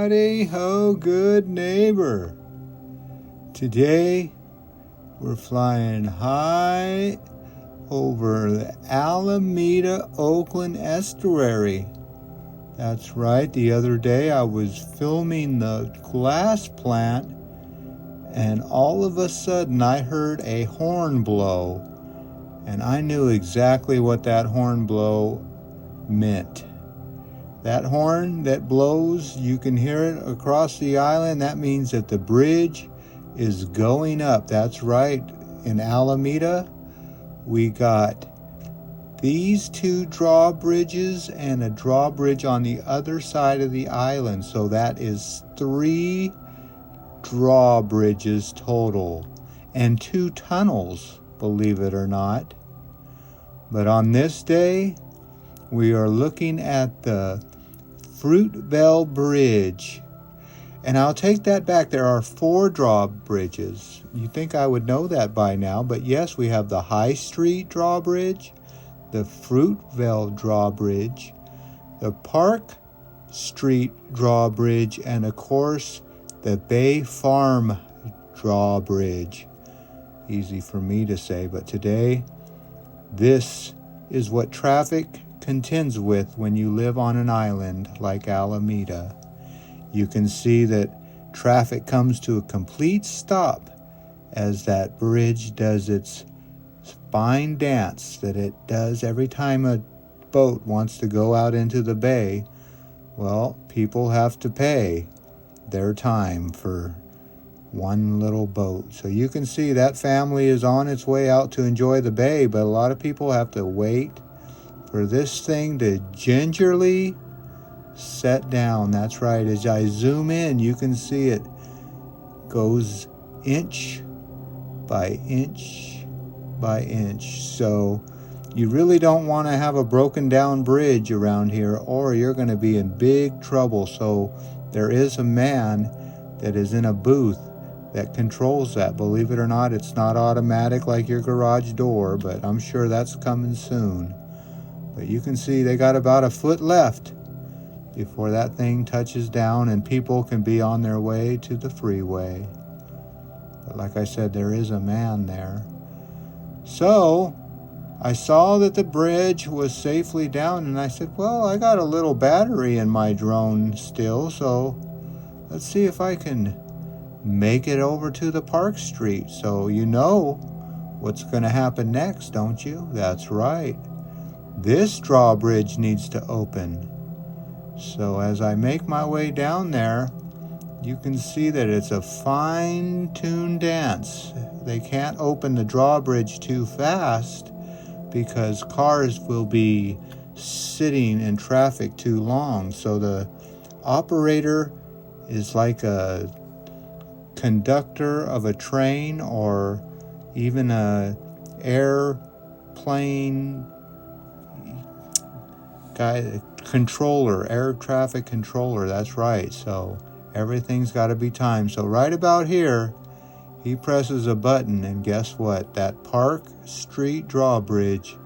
Howdy ho, good neighbor. Today we're flying high over the Alameda, Oakland estuary. That's right, the other day I was filming the glass plant and all of a sudden I heard a horn blow, and I knew exactly what that horn blow meant. That horn that blows, you can hear it across the island. That means that the bridge is going up. That's right. In Alameda, we got these two drawbridges and a drawbridge on the other side of the island. So that is 3 drawbridges total and 2 tunnels, believe it or not. But on this day, we are looking at the Fruitvale Bridge. And I'll take that back. There are 4 drawbridges. You think I would know that by now, but yes, we have the High Street drawbridge, the Fruitvale drawbridge, the Park Street drawbridge, and of course, the Bay Farm drawbridge. Easy for me to say, but today, this is what traffic contends with when you live on an island like Alameda. You can see that traffic comes to a complete stop as that bridge does its fine dance that it does every time a boat wants to go out into the bay. Well, people have to pay their time for one little boat. So you can see that family is on its way out to enjoy the bay, but a lot of people have to wait for this thing to gingerly set down. That's right. As I zoom in, you can see it goes inch by inch by inch. So you really don't want to have a broken down bridge around here, or you're going to be in big trouble. So there is a man that is in a booth that controls that. Believe it or not, it's not automatic like your garage door, but I'm sure that's coming soon. But you can see they got about a foot left before that thing touches down and people can be on their way to the freeway. But like I said, there is a man there. So I saw that the bridge was safely down, and I said, well, I got a little battery in my drone still, so let's see if I can make it over to the Park Street. So you know what's going to happen next, don't you? That's right. This drawbridge needs to open. So as I make my way down there, you can see that it's a fine-tuned dance. They can't open the drawbridge too fast because cars will be sitting in traffic too long. So the operator is like a conductor of a train or even a airplane guy, controller, air traffic controller. That's right. So everything's got to be timed. So right about here, he presses a button, and guess what? That Park Street drawbridge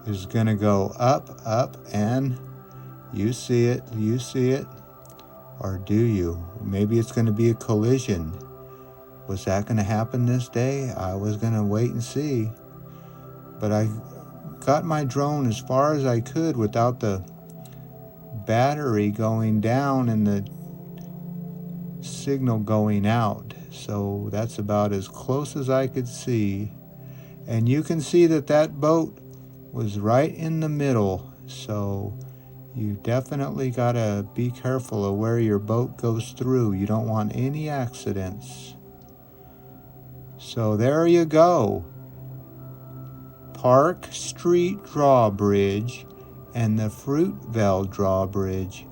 is going to go up, and you see it, or do you? Maybe it's going to be a collision. Was that going to happen this day? I was going to wait and see. But I got my drone as far as I could without the battery going down and the signal going out. So that's about as close as I could see. And you can see that that boat was right in the middle. So you definitely got to be careful of where your boat goes through. You don't want any accidents. So there you go. Park Street drawbridge and the Fruitvale drawbridge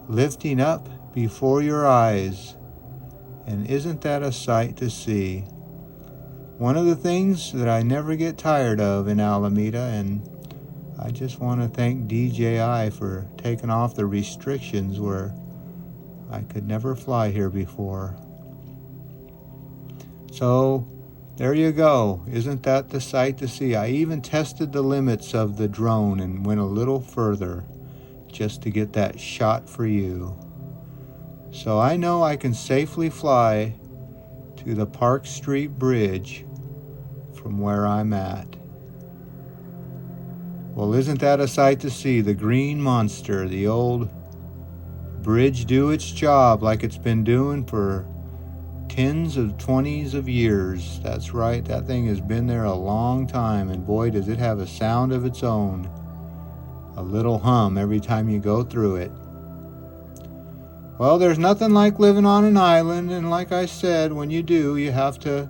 lifting up before your eyes. And isn't that a sight to see? One of the things that I never get tired of in Alameda, and I just want to thank DJI for taking off the restrictions where I could never fly here before. So there you go. Isn't that the sight to see? I even tested the limits of the drone and went a little further just to get that shot for you. So I know I can safely fly to the Park Street Bridge from where I'm at. Well, isn't that a sight to see? The green monster, the old bridge, do its job like it's been doing for tens of 20s of years. That's right, that thing has been there a long time, and boy, does it have a sound of its own. A little hum every time you go through it. Well, there's nothing like living on an island, and like I said, when you do, you have to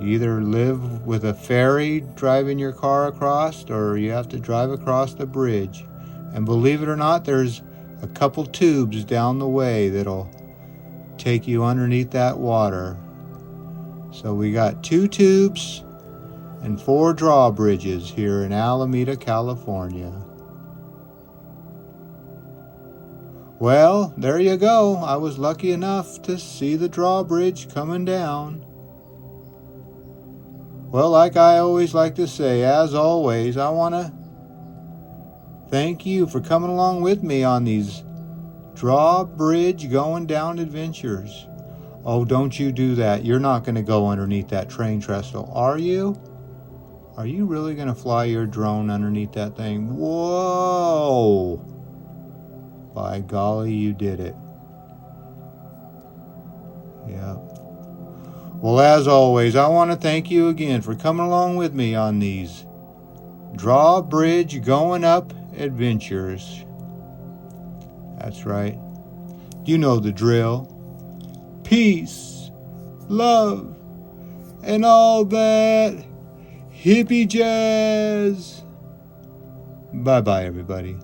either live with a ferry driving your car across, or you have to drive across the bridge. And believe it or not, there's a couple tubes down the way that'll take you underneath that water. So we got 2 tubes and 4 drawbridges here in Alameda, California. Well, there you go. I was lucky enough to see the drawbridge coming down. Well, like I always like to say, as always, I want to thank you for coming along with me on these drawbridge going down adventures. Oh, don't you do that. You're not going to go underneath that train trestle, are you? Are you really going to fly your drone underneath that thing? Whoa! By golly, you did it. Yeah. Well, as always, I want to thank you again for coming along with me on these drawbridge going up adventures. That's right. You know the drill. Peace, love, and all that hippie jazz. Bye-bye, everybody.